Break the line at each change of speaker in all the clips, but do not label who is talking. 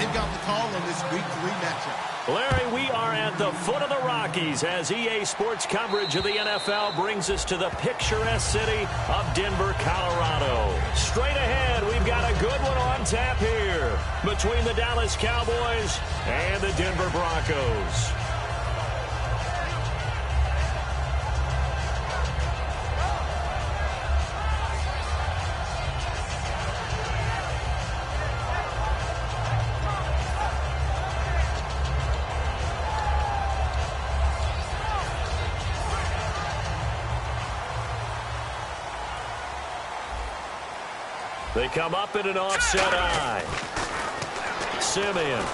They've got the call on this Week 3 matchup.
Larry, we are at the foot of the Rockies as EA Sports coverage of the NFL brings us to the picturesque city of Denver, Colorado. Straight ahead, we've got a good one on tap here between the Dallas Cowboys and the Denver Broncos. They come up in an offset eye. Simeon.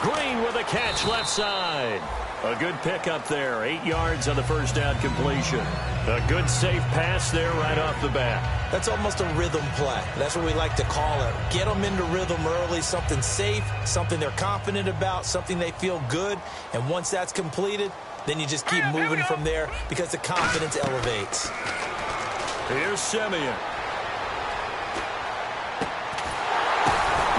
Green with a catch left side. A good pickup there. 8 yards on the first down completion. A good safe pass there right off the bat.
That's almost a rhythm play. That's what we like to call it. Get them into rhythm early, something safe, something they're confident about, something they feel good. And once that's completed, then you just keep moving from there because the confidence elevates.
Here's Simeon.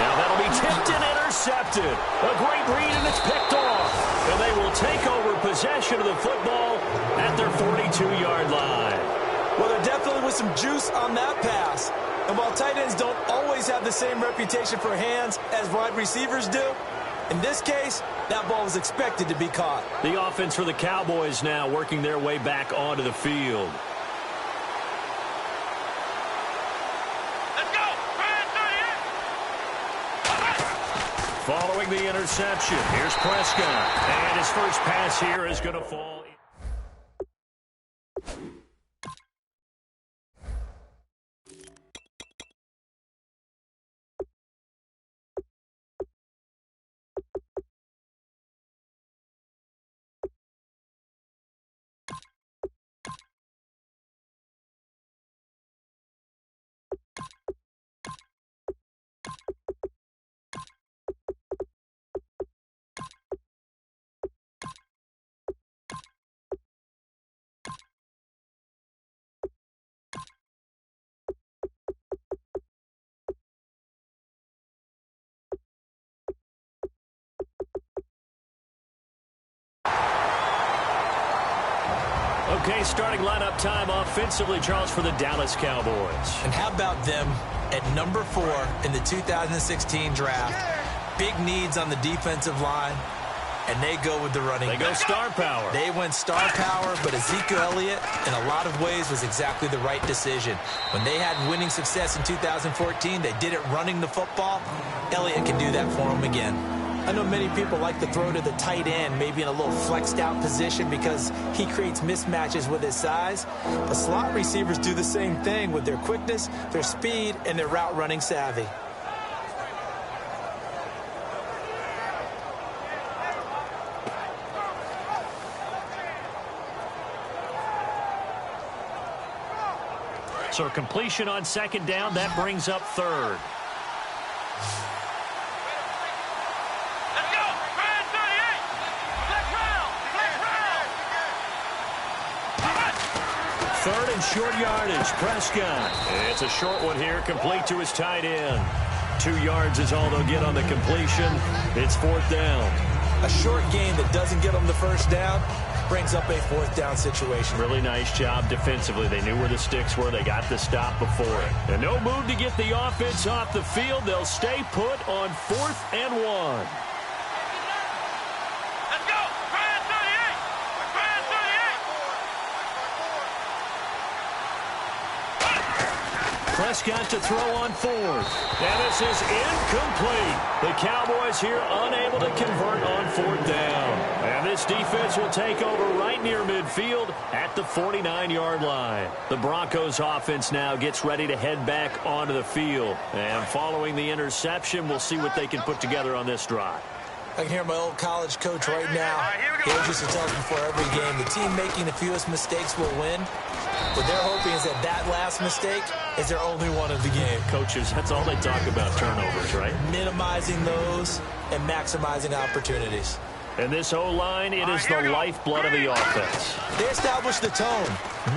Now that'll be tipped and intercepted. A great read, and it's picked off. And they will take over possession of the football at their 42-yard line.
Well, there definitely was some juice on that pass. And while tight ends don't always have the same reputation for hands as wide receivers do, in this case, that ball was expected to be caught.
The offense for the Cowboys now working their way back onto the field. Following the interception, here's Prescott. And his first pass here is going to fall. Okay, starting lineup time offensively, Charles, for the Dallas Cowboys.
And how about them at number 4 in the 2016 draft? Big needs on the defensive line, and they go with the running back.
They go star power.
They went star power, but Ezekiel Elliott, in a lot of ways, was exactly the right decision. When they had winning success in 2014, they did it running the football. Elliott can do that for them again. I know many people like to throw to the tight end, maybe in a little flexed out position because he creates mismatches with his size. But slot receivers do the same thing with their quickness, their speed, and their route running savvy.
So completion on second down, that brings up third. Third and short yardage, Prescott. It's a short one here, complete to his tight end. 2 yards is all they'll get on the completion. It's fourth down.
A short game that doesn't get them the first down brings up a fourth down situation.
Really nice job defensively. They knew where the sticks were. They got the stop before it. And no move to get the offense off the field. They'll stay put on 4th and 1. Prescott to throw on 4th. And this is incomplete. The Cowboys here unable to convert on 4th down. And this defense will take over right near midfield at the 49-yard line. The Broncos offense now gets ready to head back onto the field. And following the interception, we'll see what they can put together on this drive.
I can hear my old college coach right now. He used to tell us before every game, the team making the fewest mistakes will win. What they're hoping is that last mistake is their only one of the game.
Coaches, that's all they talk about, turnovers, right?
Minimizing those and maximizing opportunities.
And this O-line, it is the lifeblood of the offense.
They establish the tone.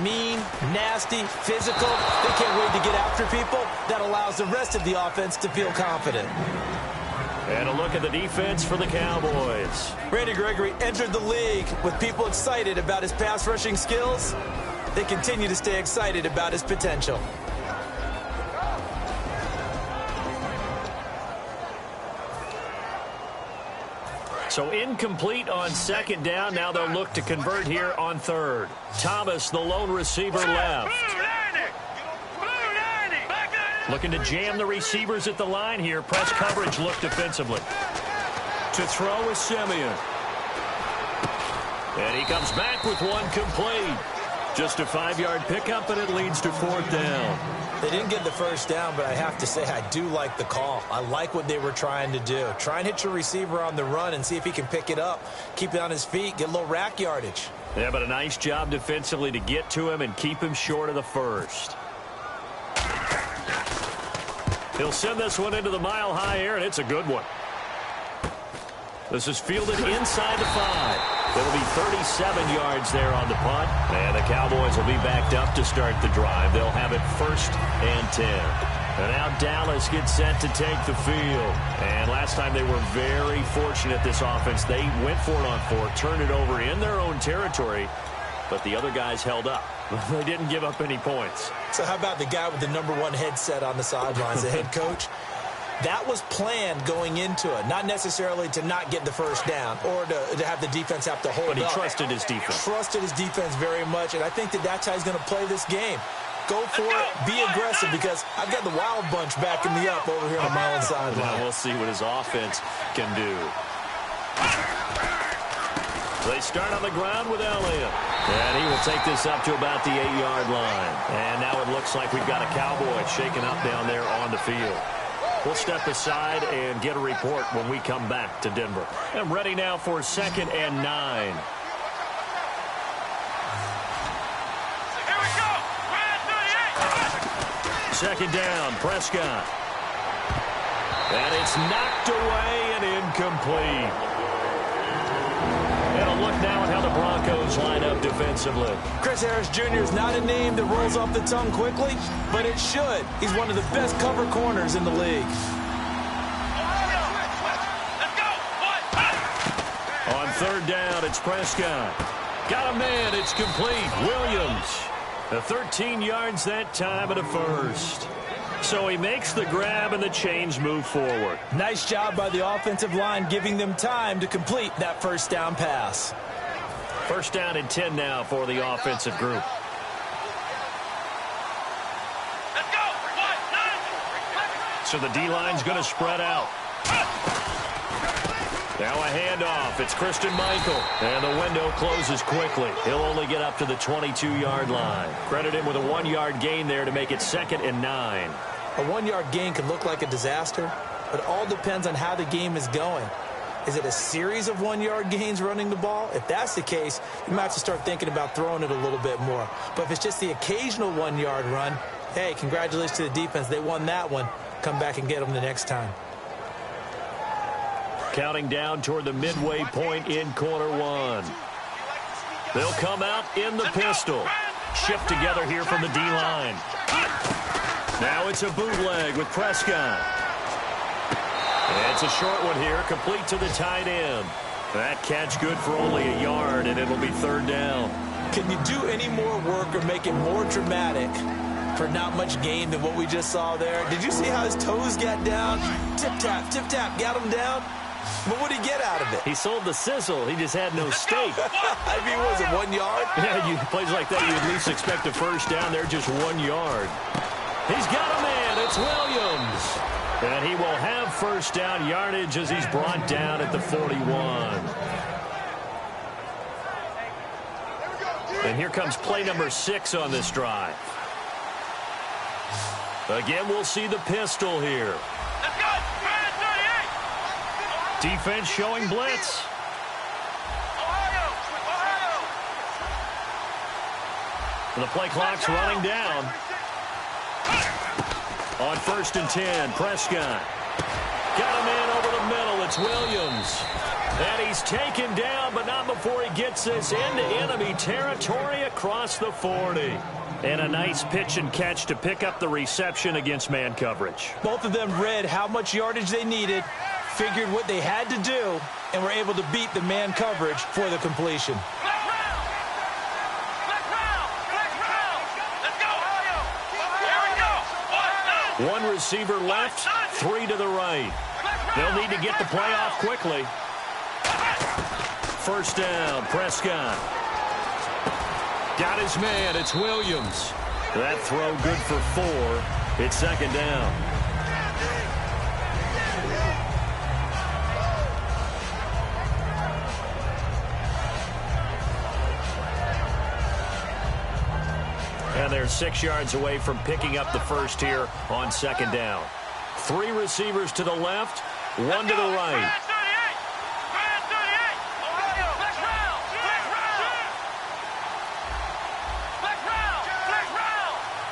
Mean, nasty, physical. They can't wait to get after people. That allows the rest of the offense to feel confident.
And a look at the defense for the Cowboys.
Randy Gregory entered the league with people excited about his pass rushing skills. They continue to stay excited about his potential.
So incomplete on second down. Now they'll look to convert here on third. Thomas, the lone receiver, left. Looking to jam the receivers at the line here. Press coverage look defensively. To throw is Simeon. And he comes back with one complete. Just a 5-yard pickup, and it leads to fourth down.
They didn't get the first down, but I have to say I do like the call. I like what they were trying to do. Try and hit your receiver on the run and see if he can pick it up. Keep it on his feet, get a little rack yardage.
Yeah, but a nice job defensively to get to him and keep him short of the first. He'll send this one into the mile-high air, and it's a good one. This is fielded inside the 5. It'll be 37 yards there on the punt. And the Cowboys will be backed up to start the drive. They'll have it 1st and 10. And now Dallas gets set to take the field. And last time they were very fortunate, this offense. They went for it on 4, turned it over in their own territory, but the other guys held up. They didn't give up any points.
So how about the guy with the #1 headset on the sidelines, the head coach? That was planned going into it, not necessarily to not get the first down or to have the defense have to hold up.
But he trusted his defense.
Trusted his defense very much, and I think that's how he's going to play this game. Go for it, be aggressive, because I've got the wild bunch backing me up over here on my own sideline.
Well, we'll see what his offense can do. They start on the ground with Elliott. And he will take this up to about the 8-yard line. And now it looks like we've got a Cowboy shaking up down there on the field. We'll step aside and get a report when we come back to Denver. And ready now for 2nd and 9.
Here we go.
2nd down, Prescott. And it's knocked away and incomplete. And a look now at how the Broncos line up defensively.
Chris Harris Jr. is not a name that rolls off the tongue quickly, but it should. He's one of the best cover corners in the league.
On 3rd down, it's Prescott. Got a man, it's complete. Williams. 13 yards that time at a 1st. So he makes the grab and the chains move forward.
Nice job by the offensive line giving them time to complete that 1st down pass.
1st down and 10 now for the offensive group.
Let's go.
So the D-line's going to spread out. Now a handoff. It's Christian Michael. And the window closes quickly. He'll only get up to the 22-yard line. Credit him with a 1-yard gain there to make it 2nd and 9.
A 1-yard gain could look like a disaster, but it all depends on how the game is going. Is it a series of 1-yard gains running the ball? If that's the case, you might have to start thinking about throwing it a little bit more. But if it's just the occasional 1-yard run, hey, congratulations to the defense. They won that one. Come back and get them the next time.
Counting down toward the midway point in quarter 1. They'll come out in the pistol. Shift together here from the D-line. Now it's a bootleg with Prescott. It's a short one here, complete to the tight end. That catch good for only a yard, and it'll be 3rd down.
Can you do any more work or make it more dramatic for not much gain than what we just saw there? Did you see how his toes got down? Tip-tap, got him down. But what did he get out of it?
He sold the sizzle. He just had no steak.
I mean, was it 1 yard?
Yeah, plays like that, you at least expect a 1st down. They're just 1 yard. He's got a man. It's Williams. And he will have 1st down yardage as he's brought down at the 41. And here comes play number 6 on this drive. Again, we'll see the pistol here. Defense showing blitz. The play clock's running down. On 1st and 10, Prescott. Got a man over the middle. It's Williams. And he's taken down, but not before he gets this into enemy territory across the 40. And a nice pitch and catch to pick up the reception against man coverage.
Both of them read how much yardage they needed, figured what they had to do and were able to beat the man coverage for the completion.
One receiver left, 3 to the right. They'll need to get the play off quickly. First down, Prescott. Got his man, it's Williams. That throw good for 4. It's second down. And they're 6 yards away from picking up the first here on second down. 3 receivers to the left, 1 to the right.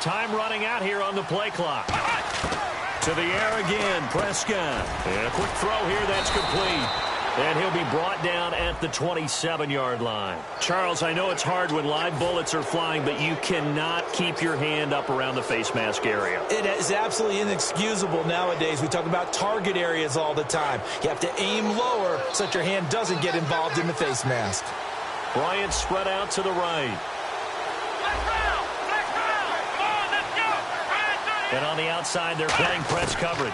Time running out here on the play clock. To the air again, Prescott. And a quick throw here, that's complete. And he'll be brought down at the 27-yard line. Charles, I know it's hard when live bullets are flying, but you cannot keep your hand up around the face mask area.
It is absolutely inexcusable nowadays. We talk about target areas all the time. You have to aim lower so that your hand doesn't get involved in the face mask.
Bryant spread out to the right. And on the outside, they're playing press coverage.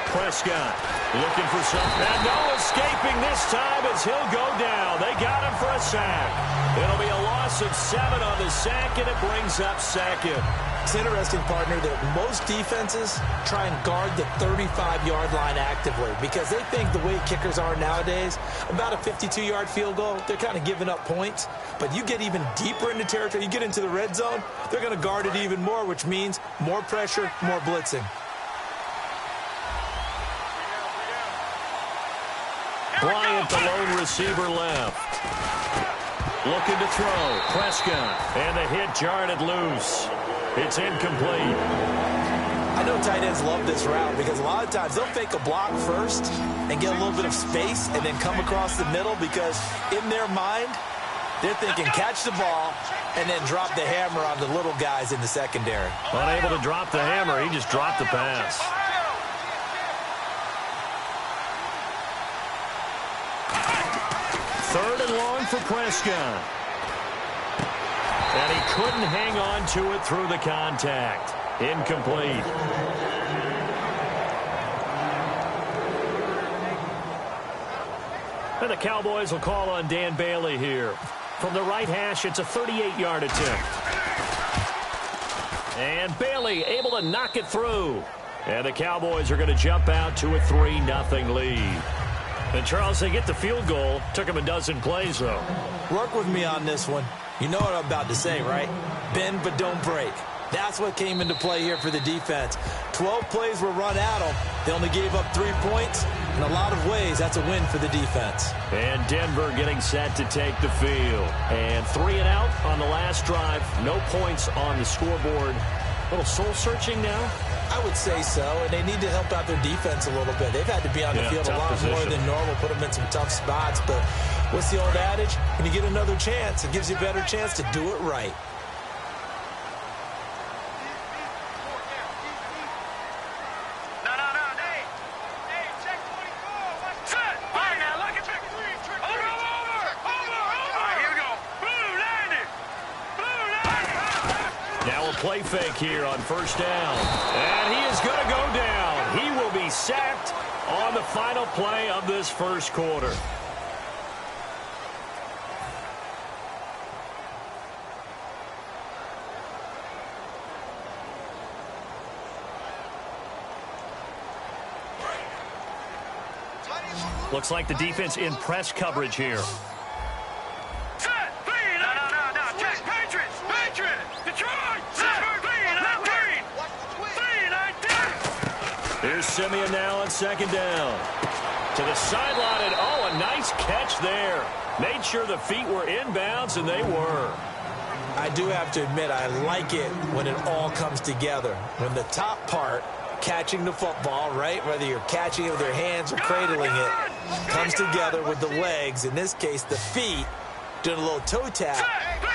Prescott looking for something. And no escaping this time as he'll go down. They got him for a sack. It'll be a loss of 7 on the sack, and it brings up second.
It's interesting, partner, that most defenses try and guard the 35-yard line actively because they think the way kickers are nowadays, about a 52-yard field goal, they're kind of giving up points. But you get even deeper into territory, you get into the red zone, they're going to guard it even more, which means more pressure, more blitzing.
Bryant, the lone receiver left. Looking to throw. Prescott. And the hit jarred it loose. It's incomplete.
I know tight ends love this route because a lot of times they'll fake a block first and get a little bit of space and then come across the middle because in their mind, they're thinking catch the ball and then drop the hammer on the little guys in the secondary.
Unable to drop the hammer, he just dropped the pass. Third and long for Prescott. And he couldn't hang on to it through the contact. Incomplete. And the Cowboys will call on Dan Bailey here. From the right hash, it's a 38-yard attempt. And Bailey able to knock it through. And the Cowboys are going to jump out to a 3-0 lead. And Charles, they get the field goal. Took him a dozen plays, though.
Work with me on this one. You know what I'm about to say, right? Bend but don't break. That's what came into play here for the defense. 12 plays were run at them. They only gave up 3 points. In a lot of ways, that's a win for the defense.
And Denver getting set to take the field. And 3 and out on the last drive. No points on the scoreboard. A little soul-searching now?
I would say so, and they need to help out their defense a little bit. They've had to be on the field a lot more than normal, put them in some tough spots. But what's the old adage? When you get another chance, it gives you a better chance to do it right.
Play fake here on first down. And he is going to go down. He will be sacked on the final play of this first quarter. Looks like the defense in press coverage here. Here's Simeon now on second down. To the sideline, and oh, a nice catch there. Made sure the feet were inbounds, and they were.
I do have to admit, I like it when it all comes together. When the top part, catching the football, right, whether you're catching it with your hands or cradling it, comes together with the legs, in this case, the feet, doing a little toe tap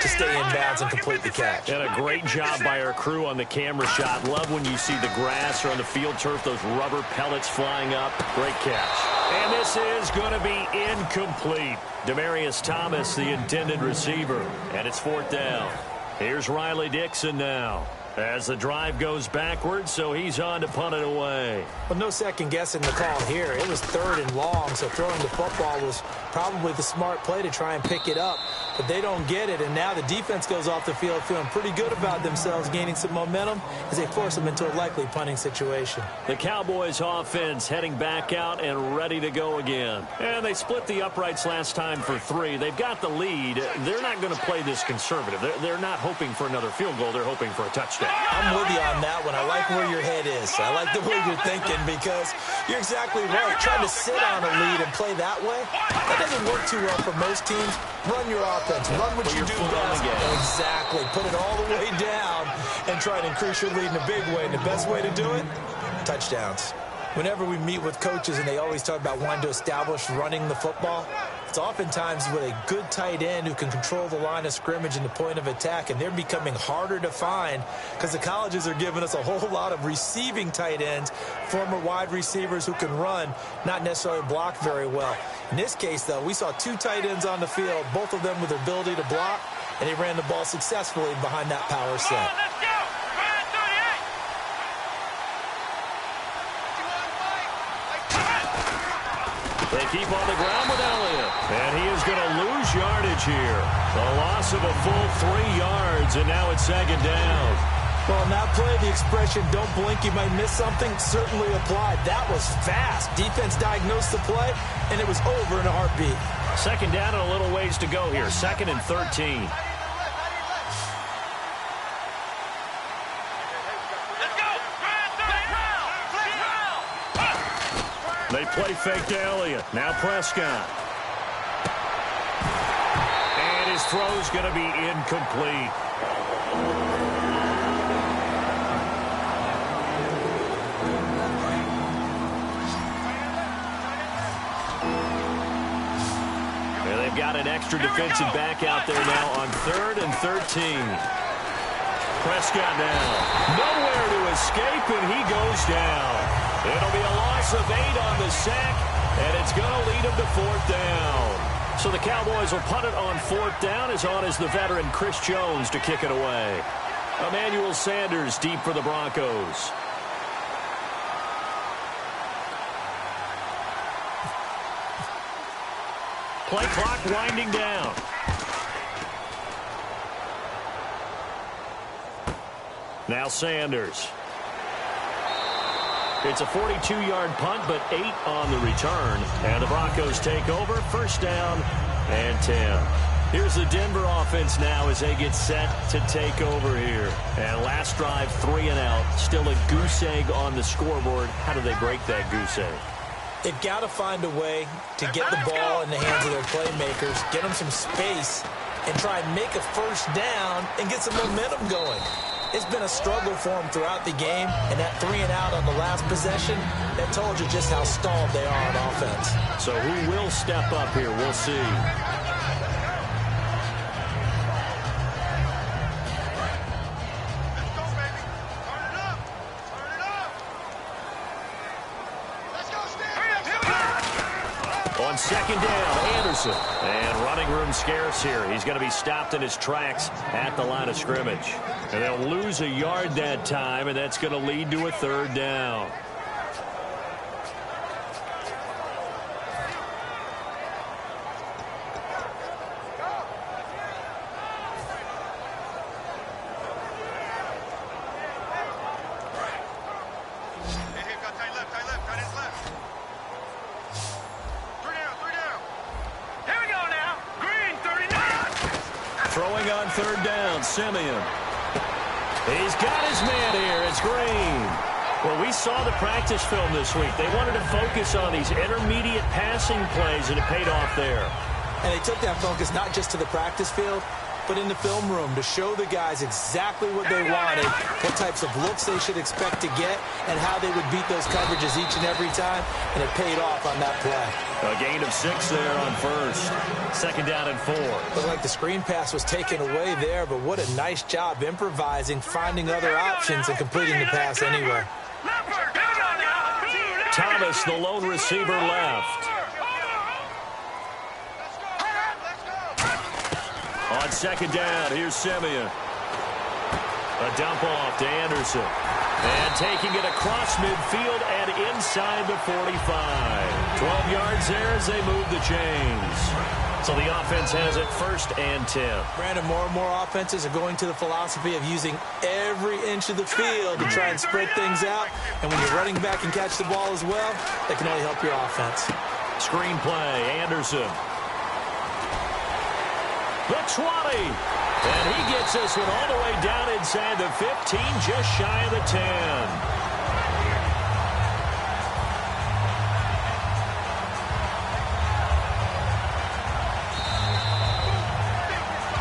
to stay in bounds and complete the catch.
And a great job by our crew on the camera shot. Love when you see the grass or on the field turf, those rubber pellets flying up. Great catch. And this is going to be incomplete. Demaryius Thomas, the intended receiver. And it's 4th down. Here's Riley Dixon now, as the drive goes backwards, so he's on to punt it away.
Well, no second guessing the call here. It was 3rd and long, so throwing the football was probably the smart play to try and pick it up. But they don't get it, and now the defense goes off the field feeling pretty good about themselves, gaining some momentum as they force them into a likely punting situation.
The Cowboys offense heading back out and ready to go again. And they split the uprights last time for 3. They've got the lead. They're not going to play this conservative. They're not hoping for another field goal. They're hoping for a touchdown.
I'm with you on that one. I like where your head is. I like the way you're thinking because you're exactly right. Trying to sit on a lead and play that way, that doesn't work too well for most teams. Run your offense. Run what you do best. Exactly. Put it all the way down and try to increase your lead in a big way. And the best way to do it, touchdowns. Whenever we meet with coaches and they always talk about wanting to establish running the football, it's oftentimes with a good tight end who can control the line of scrimmage and the point of attack, and they're becoming harder to find because the colleges are giving us a whole lot of receiving tight ends, former wide receivers who can run, not necessarily block very well. In this case, though, we saw 2 tight ends on the field, both of them with the ability to block, and they ran the ball successfully behind that power set.
They keep on the ground with Elliott. And he is going to lose yardage here. A loss of a full 3 yards, and now it's 2nd down.
Well, on that play, the expression, don't blink, you might miss something, certainly applied. That was fast. Defense diagnosed the play, and it was over in a heartbeat.
2nd down and a little ways to go here. 2nd and 13. They play fake to Elliott. Now Prescott. And his throw's going to be incomplete. And they've got an extra defensive back out there now on 3rd and 13. Prescott now. Nowhere to escape, and he goes down. It'll be a loss of 8 on the sack, and it's going to lead him to 4th down. So the Cowboys will punt it on 4th down, as on is the veteran Chris Jones to kick it away. Emmanuel Sanders deep for the Broncos. Play clock winding down. Now Sanders. It's a 42-yard punt, but 8 on the return. And the Broncos take over. 1st down and 10. Here's the Denver offense now as they get set to take over here. And last drive, 3 and out. Still a goose egg on the scoreboard. How do they break that goose egg?
They've got to find a way to get the ball in the hands of their playmakers, get them some space, and try and make a 1st down and get some momentum going. It's been a struggle for them throughout the game, and that 3 and out on the last possession, that told you just how stalled they are on offense.
So who will step up here? We'll see.
Let's go, baby. Turn it up. Turn it up. Let's go, Steve.
On 2nd down, Anderson. And running room scarce here. He's going to be stopped in his tracks at the line of scrimmage. And they'll lose a yard that time, and that's going to lead to a 3rd down.
Hey, got tight left, tight his left. 3 down.
Here we go now. Green, 39.
Throwing on 3rd down, Simeon. He's got his man here. It's Green. Well, we saw the practice film this week. They wanted to focus on these intermediate passing plays, and it paid off there.
And they took that focus not just to the practice field, but in the film room to show the guys exactly what they wanted, what types of looks they should expect to get, and how they would beat those coverages each and every time, and it paid off on that play.
A gain of 6 there on first. Second down and 4.
Looked like the screen pass was taken away there, but what a nice job improvising, finding other options, and completing the pass anyway.
Thomas, the lone receiver, left. On second down, here's Simeon. A dump off to Anderson. And taking it across midfield and inside the 45. 12 yards there as they move the chains. So the offense has it first and 10.
Brandon, more and more offenses are going to the philosophy of using every inch of the field to try and spread things out. And when you're running back and catch the ball as well, that can only help your offense.
Screen play, Anderson. The 20. And he gets this one all the way down inside the 15, just shy of the 10.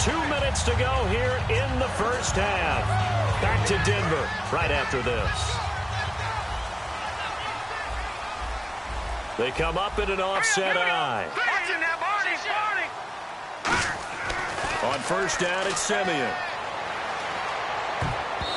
2 minutes to go here in the first half. Back to Denver right after this. They come up in an offset eye. On first down, it's Simeon.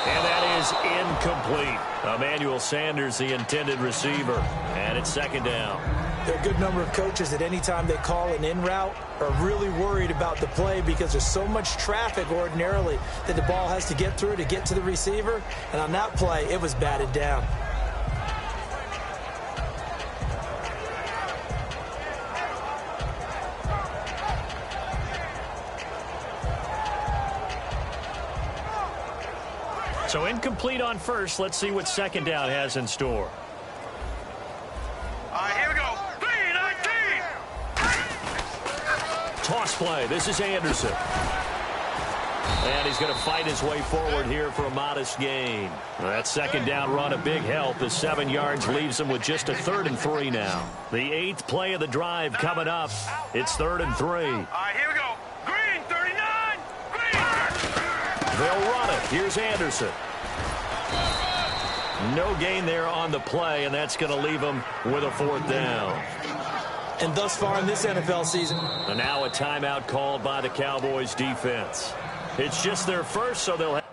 And that is incomplete. Emmanuel Sanders, the intended receiver. And it's second down.
There are a good number of coaches that any time they call an in route are really worried about the play because there's so much traffic ordinarily that the ball has to get through to get to the receiver. And on that play, it was batted down.
So incomplete on first. Let's see what second down has in store.
Here we go.
3-19.
Toss play. This is Anderson. And he's going to fight his way forward here for a modest gain. That second down run a big help. The 7 yards leaves him with just a 3rd and 3 now. The 8th play of the drive coming up. It's 3rd and 3.
Here we go. Green, 39. Green.
They'll run it. Here's Anderson. No gain there on the play, and that's going to leave him with a 4th down.
And thus far in this NFL season.
And now a timeout called by the Cowboys defense. It's just their first, so they'll have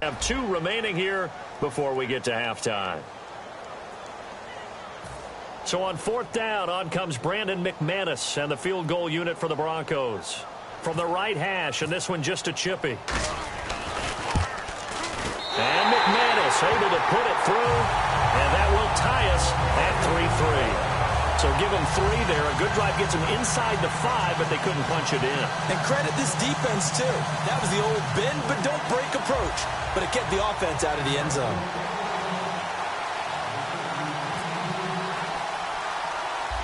have 2 remaining here before we get to halftime. So on 4th down, on comes Brandon McManus and the field goal unit for the Broncos. From the right hash, and this one just a chippy. And McManus able to put it through, and that will tie us at 3-3. So give them 3 there. A good drive gets them inside the 5, but they couldn't punch it in.
And credit this defense, too. That was the old bend but don't break approach. But it kept the offense out of the end zone.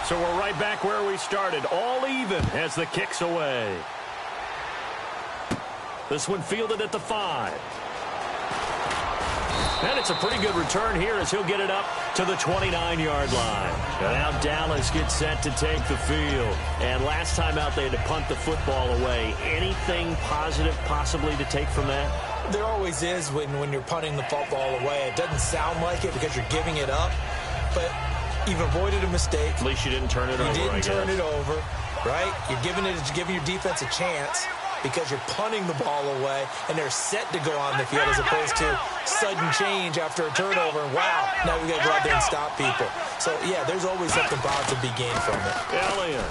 So we're right back where we started. All even as the kick's away. This one fielded at the 5. And it's a pretty good return here as he'll get it up to the 29-yard line. And now Dallas gets set to take the field. And last time out they had to punt the football away. Anything positive possibly to take from that?
There always is when you're punting the football away. It doesn't sound like it because you're giving it up. But you've avoided a mistake.
At least you didn't turn it over,
You didn't turn
it
over, right? You're giving your defense a chance because you're punting the ball away, and they're set to go on the field as opposed to sudden change after a turnover. And wow, now we got to go out there and stop people. So, yeah, there's always something positive to be gained from it.
Elliott.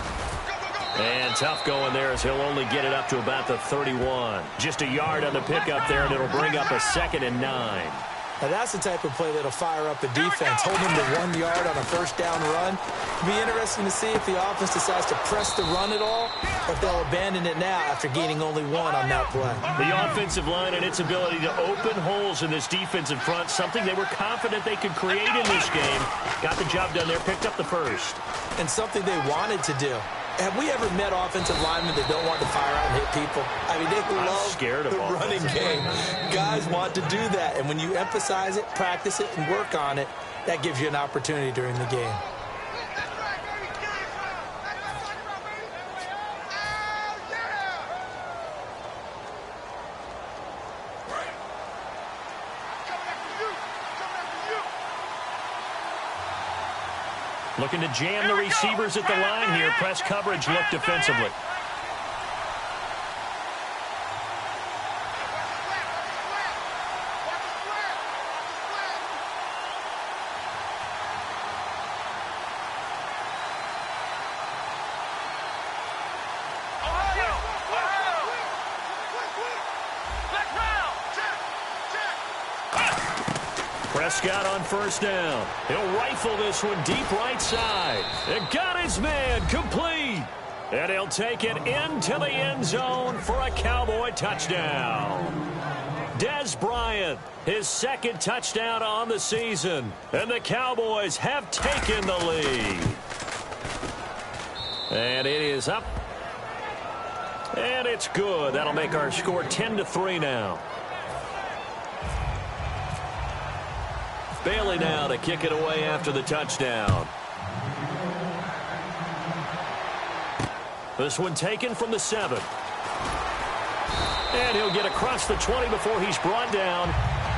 And tough going there as he'll only get it up to about the 31. Just a yard on the pickup there, and it'll bring up a 2nd and 9.
Now, that's the type of play that'll fire up a defense. Hold them to 1 yard on a first down run. It'll be interesting to see if the offense decides to press the run at all, or if they'll abandon it now after gaining only 1 on that play.
The offensive line and its ability to open holes in this defensive front, something they were confident they could create in this game. Got the job done there, picked up the first.
And something they wanted to do. Have we ever met offensive linemen that don't want to fire out and hit people? I mean, they love the running game. Guys want to do that. And when you emphasize it, practice it, and work on it, that gives you an opportunity during the game.
Looking to jam the receivers at the line here. Press coverage look defensively. Prescott on first down. He'll rifle this one deep right side. And got his man complete. And he'll take it into the end zone for a Cowboy touchdown. Des Bryant, his second touchdown on the season. And the Cowboys have taken the lead. And it is up. And it's good. That'll make our score 10-3 now. Bailey now to kick it away after the touchdown. This one taken from the 7. And he'll get across the 20 before he's brought down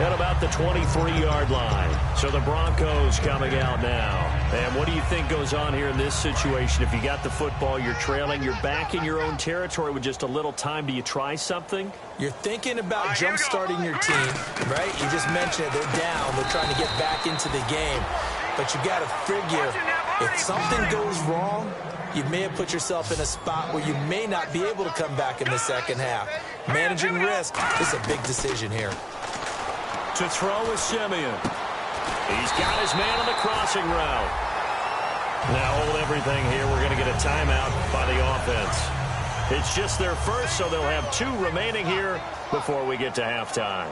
at about the 23-yard line. So the Broncos coming out now. And what do you think goes on here in this situation? If you got the football, you're trailing, you're back in your own territory with just a little time. Do you try something?
You're thinking about jump-starting your team, right? You just mentioned it. They're down. They're trying to get back into the game. But you got to figure, if something goes wrong, you may have put yourself in a spot where you may not be able to come back in the second half. Managing risk is a big decision here.
To throw is Simeon. He's got his man on the crossing route. Now hold everything here. We're going to get a timeout by the offense. It's just their first, so they'll have 2 remaining here before we get to halftime.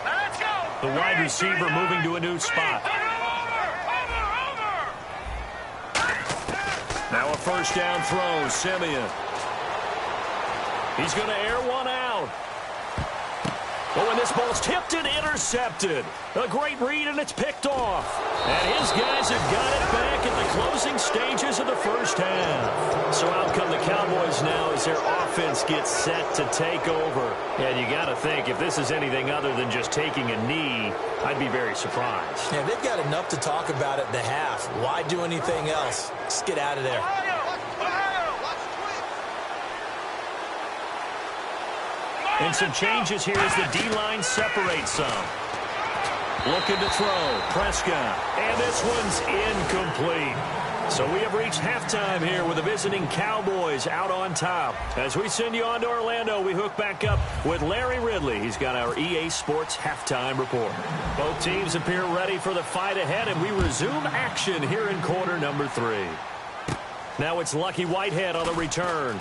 Let's go.
The wide receiver moving to a new spot. Now a first down throw, Simeon. He's going to air one out. Oh, and this ball's tipped and intercepted. A great read, and it's picked off. And his guys have got it back at the closing stages of the first half. So out come the Cowboys now as their offense gets set to take over. And you got to think, if this is anything other than just taking a knee, I'd be very surprised.
Yeah, they've got enough to talk about at the half. Why do anything else? Just get out of there.
And some changes here as the D-line separates some. Looking to throw, Prescott. And this one's incomplete. So we have reached halftime here with the visiting Cowboys out on top. As we send you on to Orlando, we hook back up with Larry Ridley. He's got our EA Sports halftime report. Both teams appear ready for the fight ahead, and we resume action here in quarter number 3. Now it's Lucky Whitehead on the return.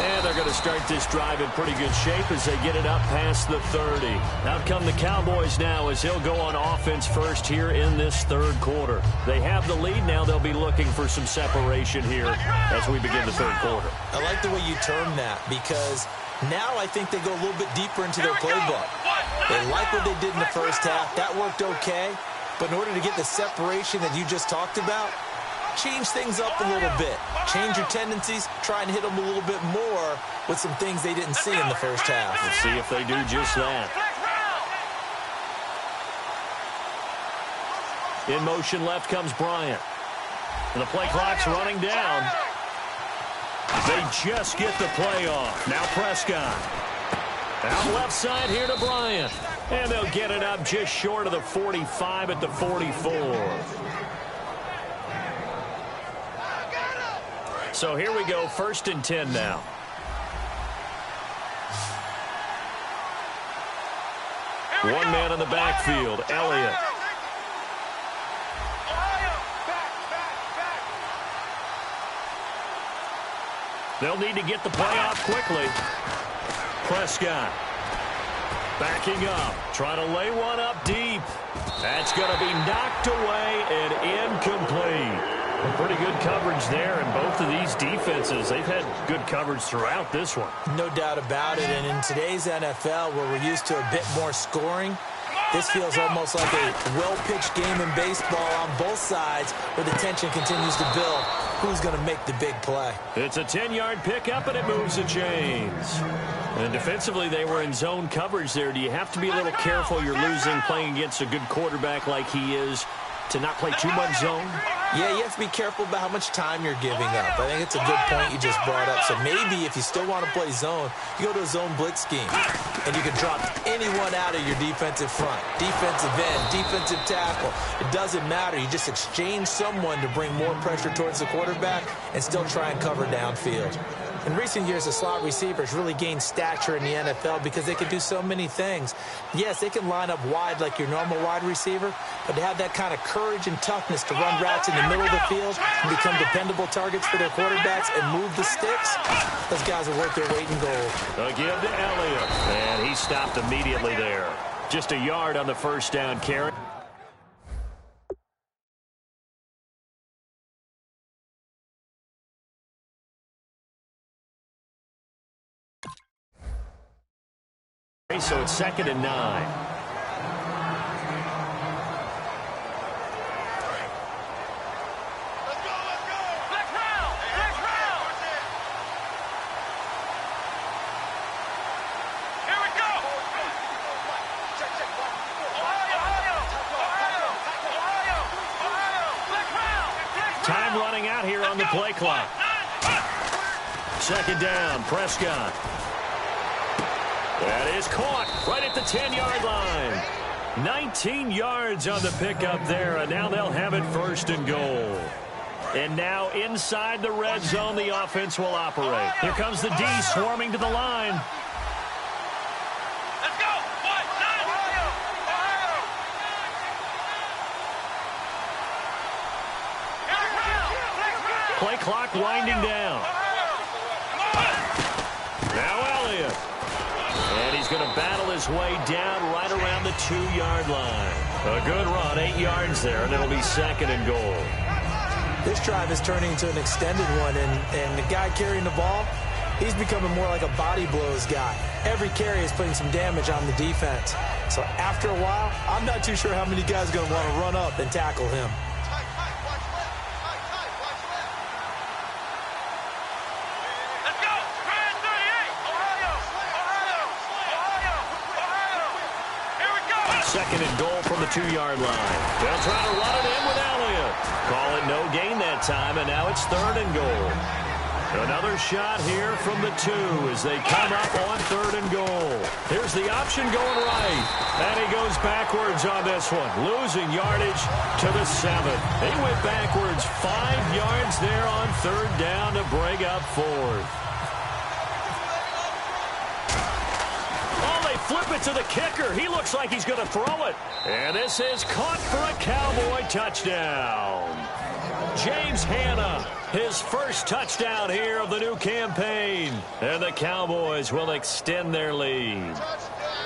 And they're going to start this drive in pretty good shape as they get it up past the 30. Out come the Cowboys now as he'll go on offense first here in this third quarter. They have the lead now. They'll be looking for some separation here as we begin the third quarter.
I like the way you term that because now I think they go a little bit deeper into their playbook. They like what they did in the first half. That worked okay. But in order to get the separation that you just talked about, change things up a little bit. Change your tendencies. Try and hit them a little bit more with some things they didn't see in the first half.
Let's see if they do just that. In motion left comes Bryant. And the play clock's running down. They just get the play off. Now Prescott. Out left side here to Bryant. And they'll get it up just short of the 45 at the 44. So here we go, 1st and 10 now. One man in the backfield, Elliott. They'll need to get the play off quickly. Prescott backing up, trying to lay one up deep. That's going to be knocked away and incomplete. Pretty good coverage there, and both of these defenses, they've had good coverage throughout this one.
No doubt about it, and in today's NFL, where we're used to a bit more scoring, this feels almost like a well-pitched game in baseball on both sides where the tension continues to build. Who's going to make the big play?
It's a 10-yard pickup, and it moves the chains. And defensively, they were in zone coverage there. Do you have to be a little careful you're losing playing against a good quarterback like he is to not play too much zone?
Yeah, you have to be careful about how much time you're giving up. I think it's a good point you just brought up. So maybe if you still want to play zone, you go to a zone blitz scheme. And you can drop anyone out of your defensive front. Defensive end, defensive tackle. It doesn't matter. You just exchange someone to bring more pressure towards the quarterback and still try and cover downfield. In recent years, the slot receivers really gained stature in the NFL because they can do so many things. Yes, they can line up wide like your normal wide receiver, but to have that kind of courage and toughness to run routes in the middle of the field and become dependable targets for their quarterbacks and move the sticks, those guys are worth their weight in gold.
A give to Elliott, and he stopped immediately there. Just a yard on the first down carry. So it's 2nd and 9.
Let's go! Let's round! Let's round! Here we go!
Time running out here on the play clock. 2nd down, Prescott. That is caught right at the 10-yard line. 19 yards on the pickup there, and now they'll have it 1st and goal. And now inside the red zone, the offense will operate. Here comes the D swarming to the line.
Let's go!
Play clock winding down. Now Elliott. And he's going to battle his way down right around the 2-yard line. A good run, 8 yards there, and it'll be 2nd and goal.
This drive is turning into an extended one, and the guy carrying the ball, he's becoming more like a body blows guy. Every carry is putting some damage on the defense. So after a while, I'm not too sure how many guys are going to want to run up and tackle him.
Let's go! Grand 38! Ohio! Here we go!
2nd and goal from the 2-yard line. They'll try to run it in with Elliott. Call it no gain that time, and now it's 3rd and goal. Another shot here from the 2 as they come up on 3rd and goal. Here's the option going right. And he goes backwards on this one, losing yardage to the 7. He went backwards 5 yards there on 3rd down to bring up 4th. Flip it to the kicker. He looks like he's going to throw it. And this is caught for a Cowboy touchdown. James Hanna, his first touchdown here of the new campaign. And the Cowboys will extend their lead.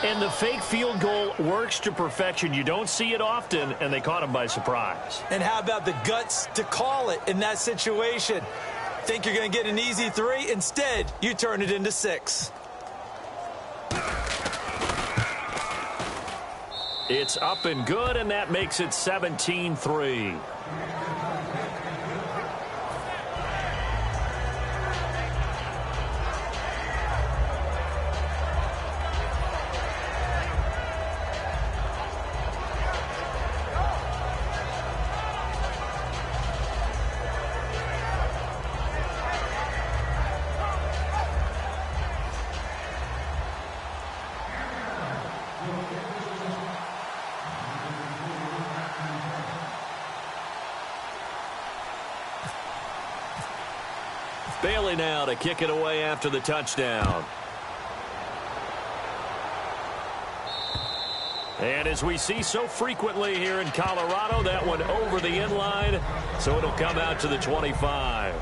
And the fake field goal works to perfection. You don't see it often, and they caught him by surprise.
And how about the guts to call it in that situation? Think you're going to get an easy 3? Instead, you turn it into 6.
It's up and good, and that makes it 17-3. Bailey now to kick it away after the touchdown. And as we see so frequently here in Colorado, that one over the inline, so it'll come out to the 25.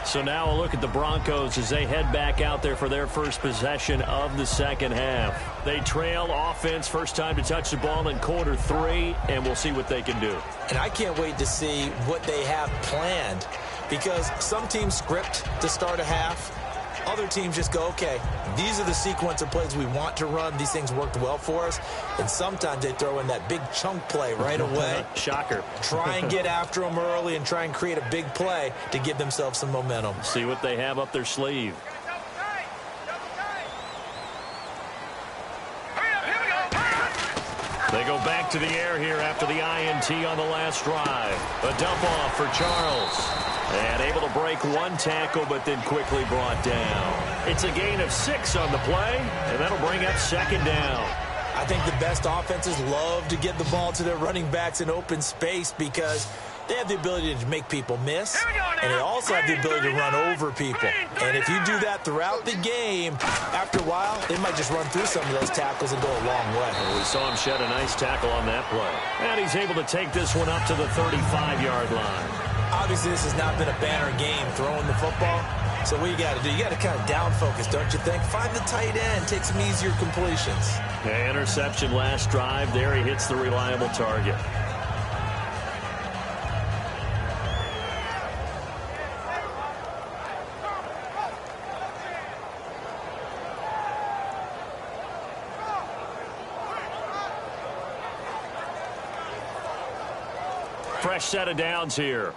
So now a look at the Broncos as they head back out there for their first possession of the second half. They trail offense, first time to touch the ball in quarter 3, and we'll see what they can do.
And I can't wait to see what they have planned, because some teams script to start a half. Other teams just go, okay, these are the sequence of plays we want to run. These things worked well for us. And sometimes they throw in that big chunk play right away.
Shocker.
Try and get after them early and try and create a big play to give themselves some momentum.
See what they have up their sleeve. They go back to the air here after the INT on the last drive. A dump off for Charles. And able to break one tackle, but then quickly brought down. It's a gain of 6 on the play, and that'll bring up second down.
I think the best offenses love to get the ball to their running backs in open space because they have the ability to make people miss, and they also have the ability to run over people. And if you do that throughout the game, after a while, they might just run through some of those tackles and go a long way.
Well, we saw him shed a nice tackle on that play. And he's able to take this one up to the 35-yard line.
Obviously, this has not been a banner game throwing the football. So what you got to do, you got to kind of down focus, don't you think? Find the tight end, take some easier completions.
Yeah, interception last drive. There he hits the reliable target. Fresh set of downs here.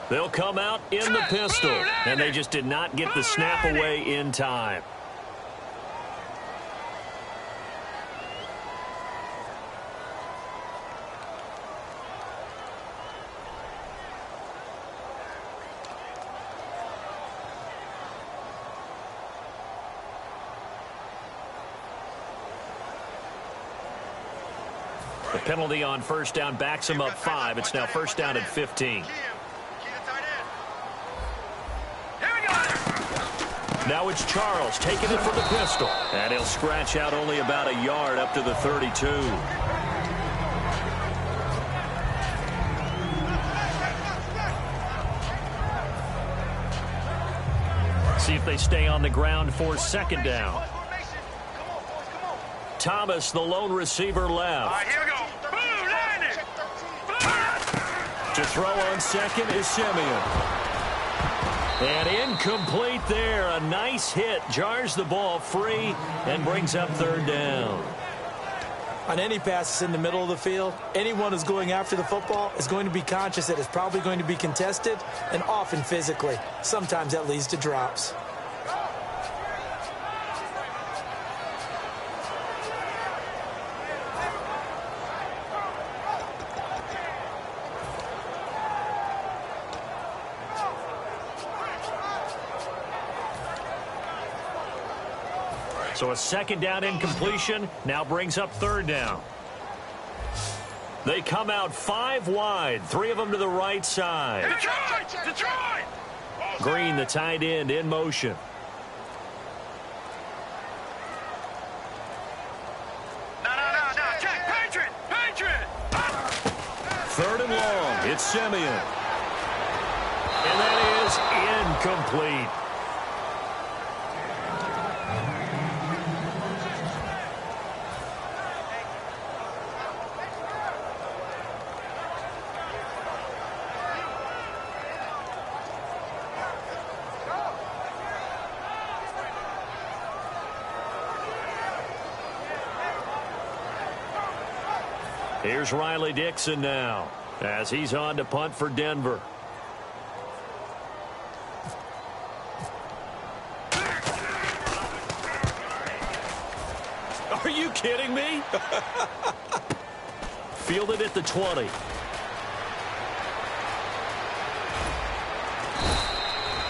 They'll come out in the pistol, and they just did not get the snap away in time. The penalty on first down backs him up 5. It's now first down at 15. Now it's Charles taking it from the pistol. And he'll scratch out only about a yard up to the 32. See if they stay on the ground for second down. Thomas, the lone receiver, left.
All right, here we go. Boom, landing.
To throw on second is Simeon. And incomplete there. A nice hit. Jars the ball free and brings up third down.
On any passes in the middle of the field, anyone who's going after the football is going to be conscious that it's probably going to be contested, and often physically. Sometimes that leads to drops.
So a second down incompletion now brings up third down. They come out 5 wide, 3 of them to the right side.
Detroit! Detroit!
Green, the tight end, in motion.
No. Check. Patriot! Patriot!
Third and long. It's Simeon. And that is incomplete. Here's Riley Dixon now as he's on to punt for Denver. Are you kidding me? Fielded at the 20.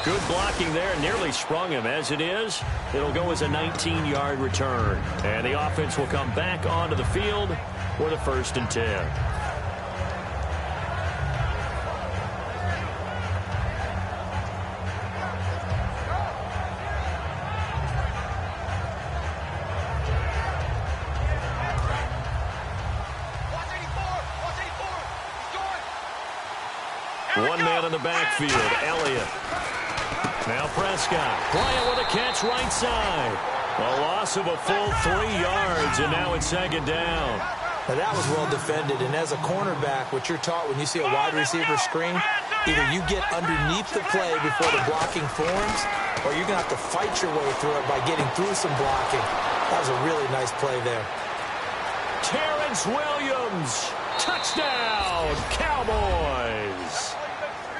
Good blocking there. Nearly sprung him. As it is, it'll go as a 19-yard return. And the offense will come back onto the field for the 1st and 10. One man in the backfield, Elliott. Now Prescott playing with a catch right side. A loss of a full 3 yards, and now it's second down.
Now that was well defended, and as a cornerback, what you're taught when you see a wide receiver screen, either you get underneath the play before the blocking forms, or you're going to have to fight your way through it by getting through some blocking. That was a really nice play there.
Terrence Williams, touchdown, Cowboys.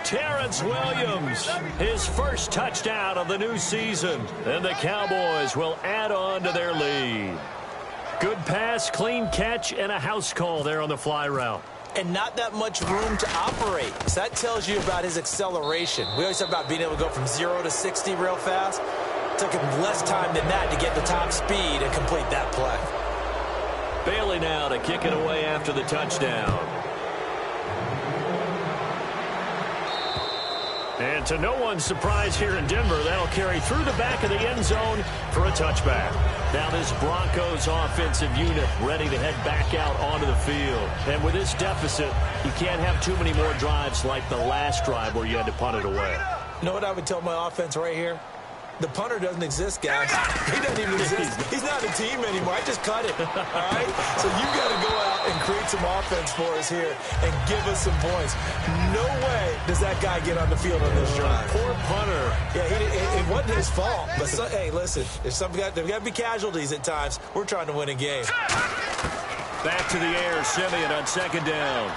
Terrence Williams, his first touchdown of the new season, and the Cowboys will add on to their lead. Good pass, clean catch, and a house call there on the fly route.
And not that much room to operate. So that tells you about his acceleration. We always talk about being able to go from 0 to 60 real fast. It took him less time than that to get the top speed and complete that play.
Bailey now to kick it away after the touchdown. And to no one's surprise here in Denver, that'll carry through the back of the end zone for a touchback. Now this Broncos offensive unit ready to head back out onto the field. And with this deficit, you can't have too many more drives like the last drive where you had to punt it away.
You know what I would tell my offense right here? The punter doesn't exist, guys. He doesn't even exist. He's not a team anymore. I just cut it, all right? So you've got to go out and create some offense for us here and give us some points. No way does that guy get on the field on this drive.
Poor punter.
Yeah, it wasn't his fault. But, hey, listen, there's got to be casualties at times. We're trying to win a game.
Back to the air, Simeon on second down.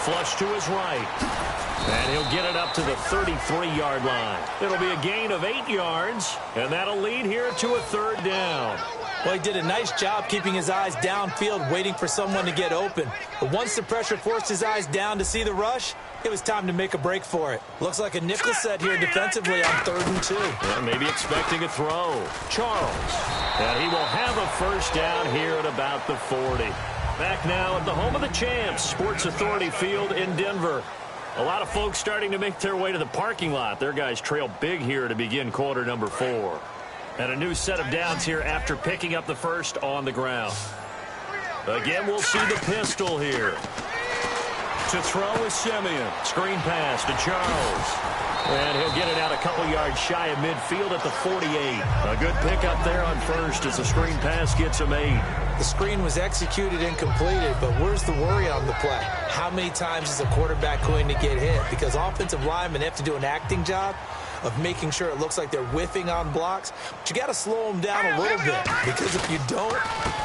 Flush to his right. And he'll get it up to the 33-yard line. It'll be a gain of 8 yards, and that'll lead here to a third down.
Well, he did a nice job keeping his eyes downfield, waiting for someone to get open. But once the pressure forced his eyes down to see the rush, it was time to make a break for it. Looks like a nickel set here defensively on 3rd and 2.
Yeah, maybe expecting a throw. Charles. And he will have a first down here at about the 40. Back now at the home of the champs, Sports Authority Field in Denver. A lot of folks starting to make their way to the parking lot. Their guys trail big here to begin quarter number 4. And a new set of downs here after picking up the first on the ground. Again, we'll see the pistol here. To throw is Simeon. Screen pass to Charles. And he'll get it out a couple yards shy of midfield at the 48. A good pickup there on first as the screen pass gets him 8.
The screen was executed and completed, but where's the worry on the play? How many times is a quarterback going to get hit? Because offensive linemen have to do an acting job of making sure it looks like they're whiffing on blocks. But you got to slow them down a little bit, because if you don't,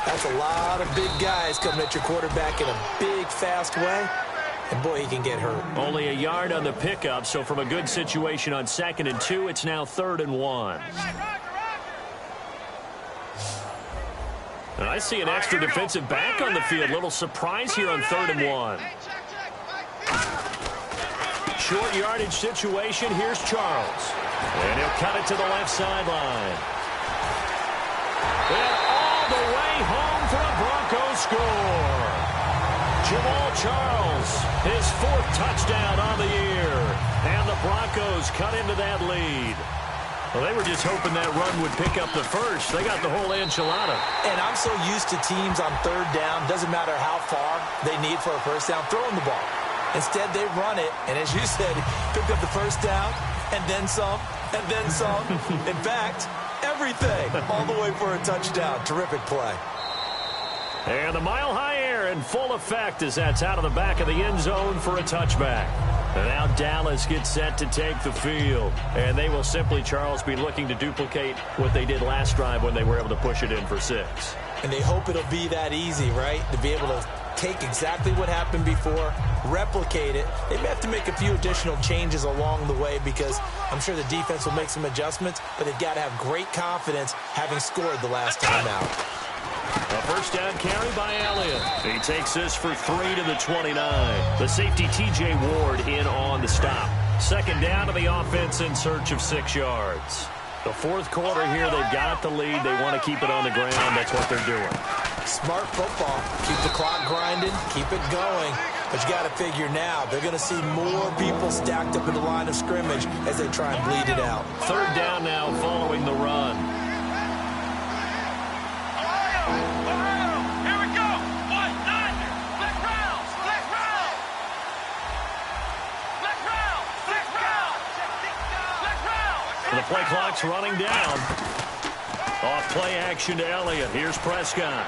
that's a lot of big guys coming at your quarterback in a big, fast way. And, boy, he can get hurt.
Only a yard on the pickup, so from a good situation on 2nd and 2, it's now 3rd and 1. And I see an extra defensive back on the field. Little surprise here on 3rd and 1. Short yardage situation. Here's Charles. And he'll cut it to the left sideline. And all the way home for a Broncos score. Jamal Charles, his 4th touchdown on the year. And the Broncos cut into that lead. Well, they were just hoping that run would pick up the first. They got the whole enchilada.
And I'm so used to teams on 3rd down, doesn't matter how far they need for a first down, throwing the ball. Instead, they run it, and as you said, picked up the first down, and then some, and then some. In fact, everything, all the way for a touchdown. Terrific play.
And the mile-high air in full effect as that's out of the back of the end zone for a touchback. And now Dallas gets set to take the field. And they will simply, Charles, be looking to duplicate what they did last drive when they were able to push it in for 6.
And they hope it'll be that easy, right? To be able to take exactly what happened before, replicate it. They may have to make a few additional changes along the way because I'm sure the defense will make some adjustments, but they've got to have great confidence having scored the last time out.
A first down carry by Elliott. He takes this for 3 to the 29. The safety T.J. Ward in on the stop. Second down to the offense in search of 6 yards. The 4th quarter here, they've got the lead. They want to keep it on the ground. That's what they're doing.
Smart football. Keep the clock grinding. Keep it going. But you got to figure now, they're going to see more people stacked up in the line of scrimmage as they try and bleed it out.
3rd down now following the run. clock's running down. Off play action to Elliott. Here's Prescott.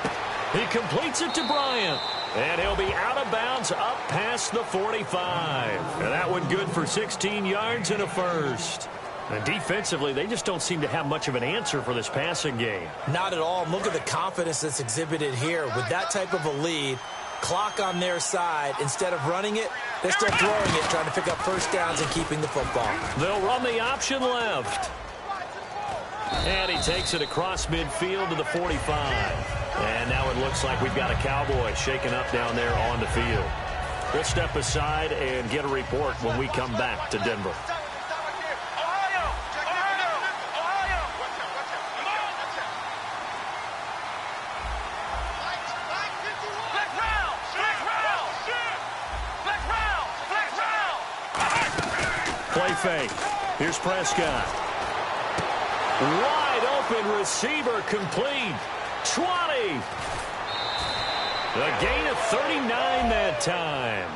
He completes it to Bryant. And he'll be out of bounds up past the 45. And that one good for 16 yards and a first. And defensively, they just don't seem to have much of an answer for this passing game.
Not at all. Look at the confidence that's exhibited here. With that type of a lead, clock on their side, instead of running it, they're still throwing it, trying to pick up first downs and keeping the football.
They'll run the option left. And he takes it across midfield to the 45. And now it looks like we've got a Cowboy shaken up down there on the field. We'll step aside and get a report when we come back to Denver. Play fake. Here's Prescott. Wide open receiver complete. 20. A gain of 39 that time.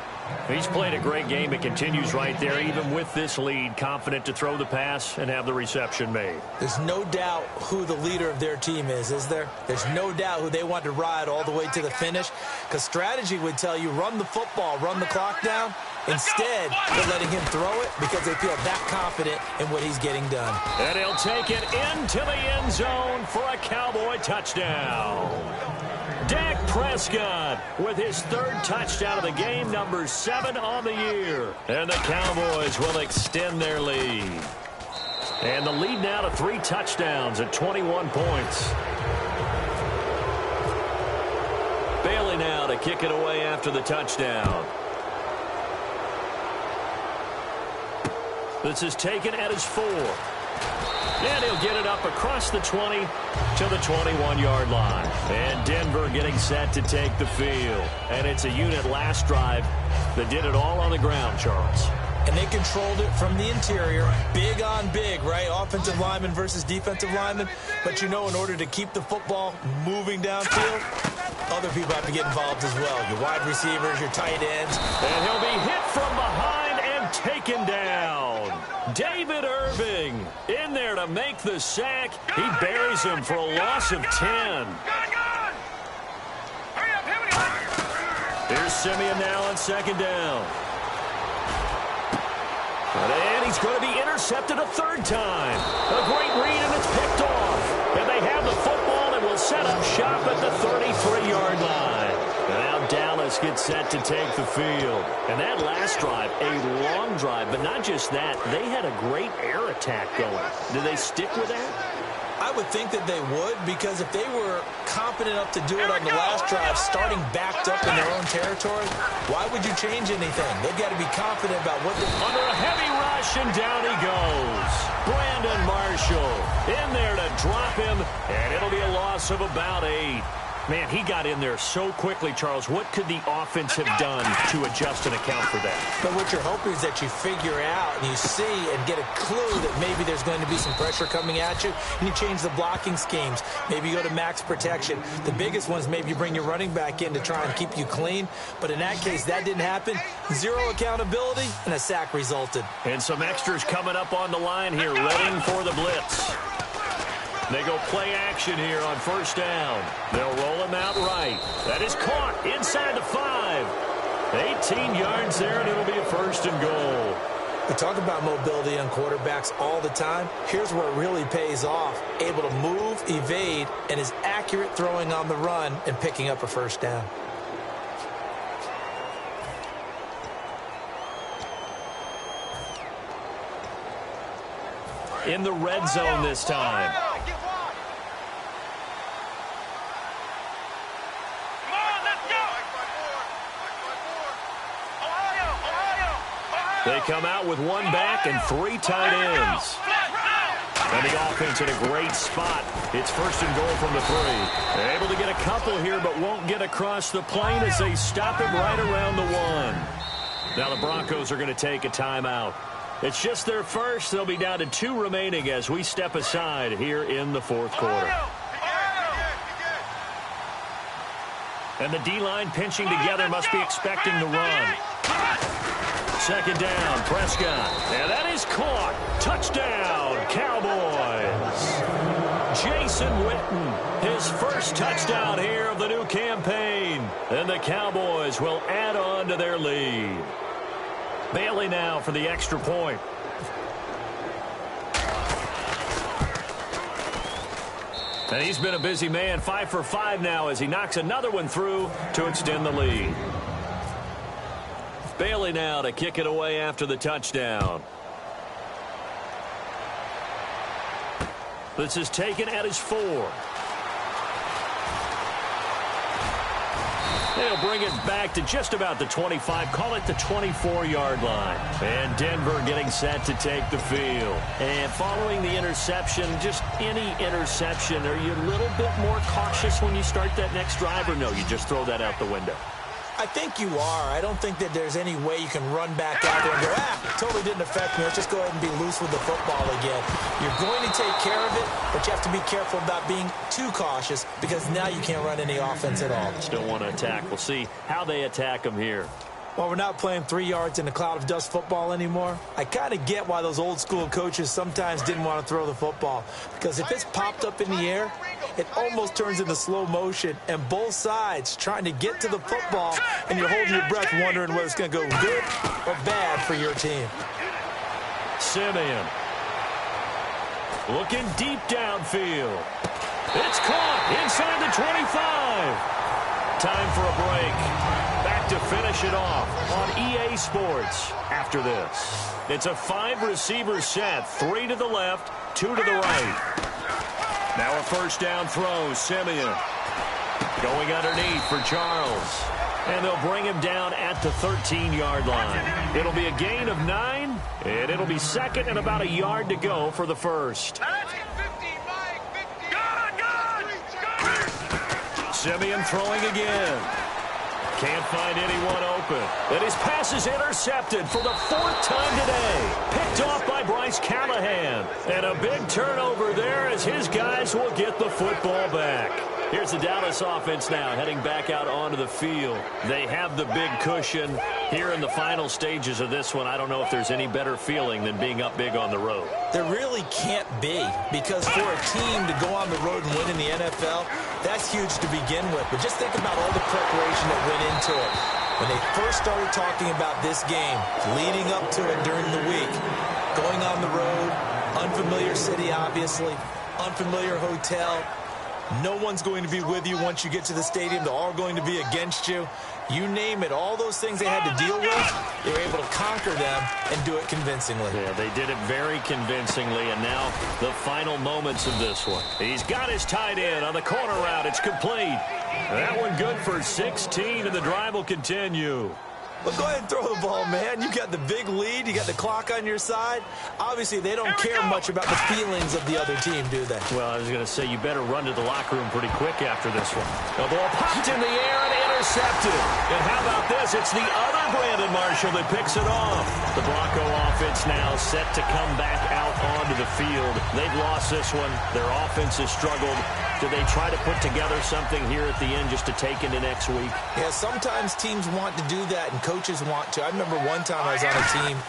He's played a great game. It continues right there, even with this lead, confident to throw the pass and have the reception made.
There's no doubt who the leader of their team is there? There's no doubt who they want to ride all the way to the finish, because strategy would tell you run the football, run the clock down. Instead, they're letting him throw it because they feel that confident in what he's getting done.
And he'll take it into the end zone for a Cowboy touchdown. Dak Prescott with his third touchdown of the game, number 7 on the year. And the Cowboys will extend their lead. And the lead now to 3 touchdowns at 21 points. Bailey now to kick it away after the touchdown. This is taken at his 4. And he'll get it up across the 20 to the 21-yard line. And Denver getting set to take the field. And it's a unit last drive that did it all on the ground, Charles.
And they controlled it from the interior. Big on big, right? Offensive lineman versus defensive lineman. But you know, in order to keep the football moving downfield, other people have to get involved as well. Your wide receivers, your tight ends.
And he'll be hit from behind and taken down. David Irving in there to make the sack. He buries him for a loss of 10. Here's Simeon now on second down. And he's going to be intercepted a third time. A great read, and it's picked off. And they have the football and will set up shop at the 33-yard line. And now Dallas gets set to take the field. And that last drive, a long drive, but not just that. They had a great air attack going. Do they stick with that?
I would think that they would, because if they were competent enough to do it on the last drive, starting backed up in their own territory, why would you change anything? They've got to be confident about what they're...
Under a heavy rush, and down he goes. Brandon Marshall in there to drop him, and it'll be a loss of about 8. Man, he got in there so quickly, Charles. What could the offense have done to adjust and account for that?
But what you're hoping is that you figure out and you see and get a clue that maybe there's going to be some pressure coming at you, and you change the blocking schemes. Maybe you go to max protection. The biggest one is maybe you bring your running back in to try and keep you clean. But in that case, that didn't happen. Zero accountability, and a sack resulted.
And some extras coming up on the line here, readying for the blitz. They go play action here on first down. They'll roll him out right. That is caught inside the 5. 18 yards there, and it'll be a first and goal.
We talk about mobility on quarterbacks all the time. Here's where it really pays off. Able to move, evade, and is accurate throwing on the run and picking up a first down.
In the red zone this time. They come out with 1 back and 3 tight ends. And the offense in a great spot. It's first and goal from the 3. They're able to get a couple here, but won't get across the plane as they stop him right around the 1. Now the Broncos are going to take a timeout. It's just their first. They'll be down to 2 remaining as we step aside here in the 4th quarter. And the D-line pinching together, must be expecting the run. Second down, Prescott. And that is caught. Touchdown, Cowboys. Jason Witten, his first touchdown here of the new campaign. And the Cowboys will add on to their lead. Bailey now for the extra point. And he's been a busy man, 5 for 5 now as he knocks another one through to extend the lead. Bailey now to kick it away after the touchdown. This is taken at his 4. They'll bring it back to just about the 25, call it the 24-yard line. And Denver getting set to take the field. And following the interception, just any interception, are you a little bit more cautious when you start that next drive, or no, you just throw that out the window?
I think you are. I don't think that there's any way you can run back out there and go, totally didn't affect me. Let's just go ahead and be loose with the football again. You're going to take care of it, but you have to be careful about being too cautious because now you can't run any offense at all.
Still want to attack. We'll see how they attack them here.
Well, we're not playing 3 yards in a cloud of dust football anymore. I kind of get why those old school coaches sometimes didn't want to throw the football. Because if it's popped up in the air, it almost turns into slow motion. And both sides trying to get to the football, and you're holding your breath wondering whether it's going to go good or bad for your team.
Simeon. Looking deep downfield. It's caught inside the 25. Time for a break. Back to finish it off on EA Sports after this. It's a 5-receiver set, 3 to the left, 2 to the right. Now a first down throw, Simeon. Going underneath for Charles. And they'll bring him down at the 13-yard line. It'll be a gain of 9, and it'll be second and about a yard to go for the first. Simeon throwing again. Can't find anyone open. And his pass is intercepted for the 4th time today. Picked off by Bryce Callahan. And a big turnover there as his guys will get the football back. Here's the Dallas offense now heading back out onto the field. They have the big cushion. Here in the final stages of this one, I don't know if there's any better feeling than being up big on the road.
There really can't be, because for a team to go on the road and win in the NFL, that's huge to begin with. But just think about all the preparation that went into it. When they first started talking about this game, leading up to it during the week, going on the road, unfamiliar city, obviously, unfamiliar hotel. No one's going to be with you once you get to the stadium. They're all going to be against you. You name it, all those things they had to deal with, they were able to conquer them and do it convincingly.
Yeah, they did it very convincingly, and now the final moments of this one. He's got his tight end on the corner route. It's complete. That one good for 16, and the drive will continue.
Well, go ahead and throw the ball, man. You got the big lead. You got the clock on your side. Obviously, they don't care much about the feelings of the other team, do they?
Well, I was going to say, you better run to the locker room pretty quick after this one. The ball popped in the air and intercepted. And how about this? It's the other Brandon Marshall that picks it off. The Bronco offense now set to come back out onto the field. They've lost this one. Their offense has struggled. Do they try to put together something here at the end just to take into next week?
Yeah, sometimes teams want to do that and coaches want to. I remember one time I was on a team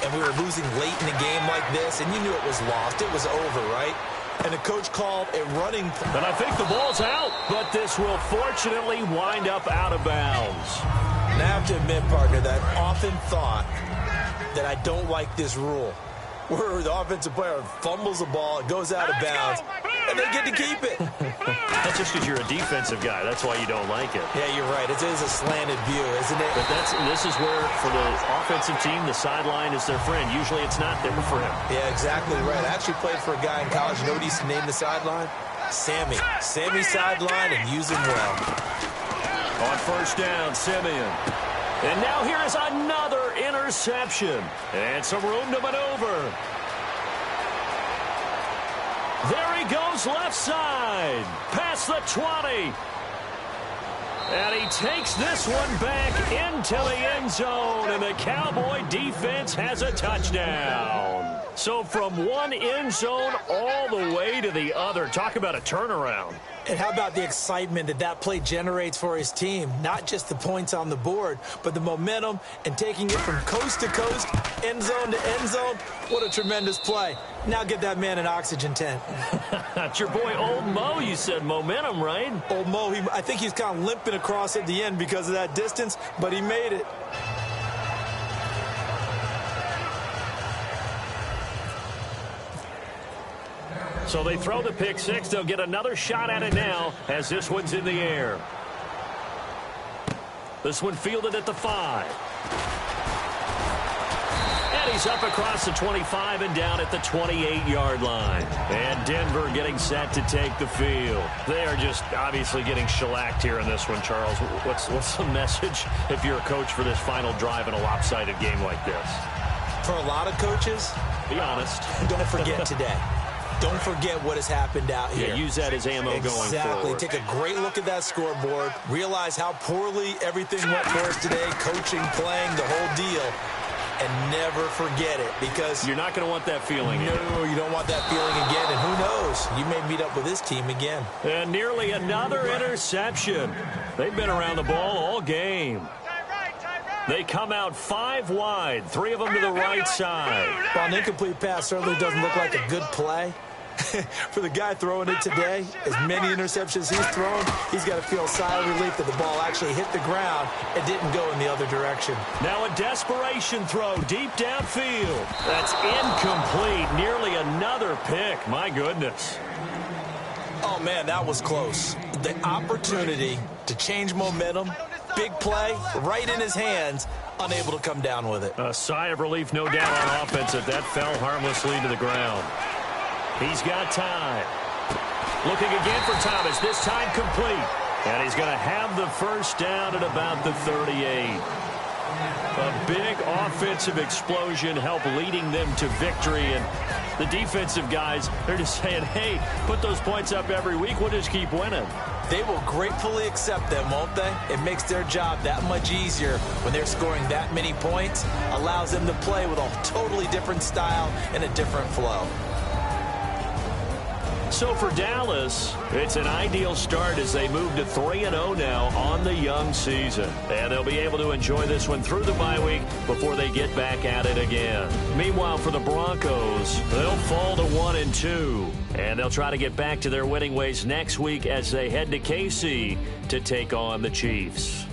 and we were losing late in a game like this, and you knew it was lost. It was over, right? And the coach called a running play.
And I think the ball's out, but this will fortunately wind up out of bounds.
And I have to admit, partner, that I often thought that I don't like this rule, where the offensive player fumbles the ball, it goes out of bounds, and they get to keep it.
That's just because you're a defensive guy. That's why you don't like it.
Yeah, you're right. It is a slanted view, isn't it?
But this is where, for the offensive team, the sideline is their friend. Usually it's not there for him.
Yeah, exactly right. I actually played for a guy in college. You know what he used to name the sideline? Sammy. Sammy sideline, and use him well.
On first down, Simeon. And now here is another interception. And some room to maneuver. There he goes left side. Past the 20. And he takes this one back into the end zone. And the Cowboy defense has a touchdown. So from one end zone all the way to the other. Talk about a turnaround.
And how about the excitement that play generates for his team? Not just the points on the board, but the momentum and taking it from coast to coast, end zone to end zone. What a tremendous play. Now get that man an oxygen tent.
That's your boy Old Mo, you said. Momentum, right?
Old Mo, I think he's kind of limping across at the end because of that distance, but he made it.
So they throw the pick six. They'll get another shot at it now as this one's in the air. This one fielded at the 5. And he's up across the 25 and down at the 28-yard line. And Denver getting set to take the field. They are just obviously getting shellacked here in this one, Charles. What's the message if you're a coach for this final drive in a lopsided game like this?
For a lot of coaches,
be honest.
Don't forget today. Don't forget what has happened out here.
Yeah, use that as ammo going forward.
Exactly. Take a great look at that scoreboard. Realize how poorly everything went for us today. Coaching, playing, the whole deal. And never forget it because...
You're not going to want that feeling again.
No, you don't want that feeling again. And who knows? You may meet up with this team again.
And nearly another interception. They've been around the ball all game. They come out 5 wide, 3 of them to the right side.
Well, an incomplete pass certainly doesn't look like a good play. For the guy throwing it today, as many interceptions he's thrown, he's got to feel a sigh of relief that the ball actually hit the ground and didn't go in the other direction.
Now a desperation throw deep downfield. That's incomplete. Nearly another pick. My goodness.
Oh, man, that was close. The opportunity to change momentum, big play, right in his hands, unable to come down with it.
A sigh of relief, no doubt, on offense that fell harmlessly to the ground. He's got time. Looking again for Thomas, this time complete. And he's going to have the first down at about the 38. A big offensive explosion helped leading them to victory. And the defensive guys, they're just saying, hey, put those points up every week. We'll just keep winning.
They will gratefully accept them, won't they? It makes their job that much easier when they're scoring that many points. Allows them to play with a totally different style and a different flow.
So for Dallas, it's an ideal start as they move to 3-0 now on the young season. And they'll be able to enjoy this one through the bye week before they get back at it again. Meanwhile, for the Broncos, they'll fall to 1-2. And they'll try to get back to their winning ways next week as they head to KC to take on the Chiefs.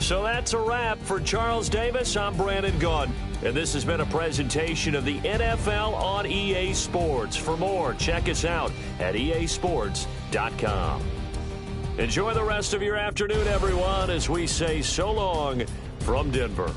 So that's a wrap. For Charles Davis, I'm Brandon Gunn. And this has been a presentation of the NFL on EA Sports. For more, check us out at easports.com. Enjoy the rest of your afternoon, everyone, as we say so long from Denver.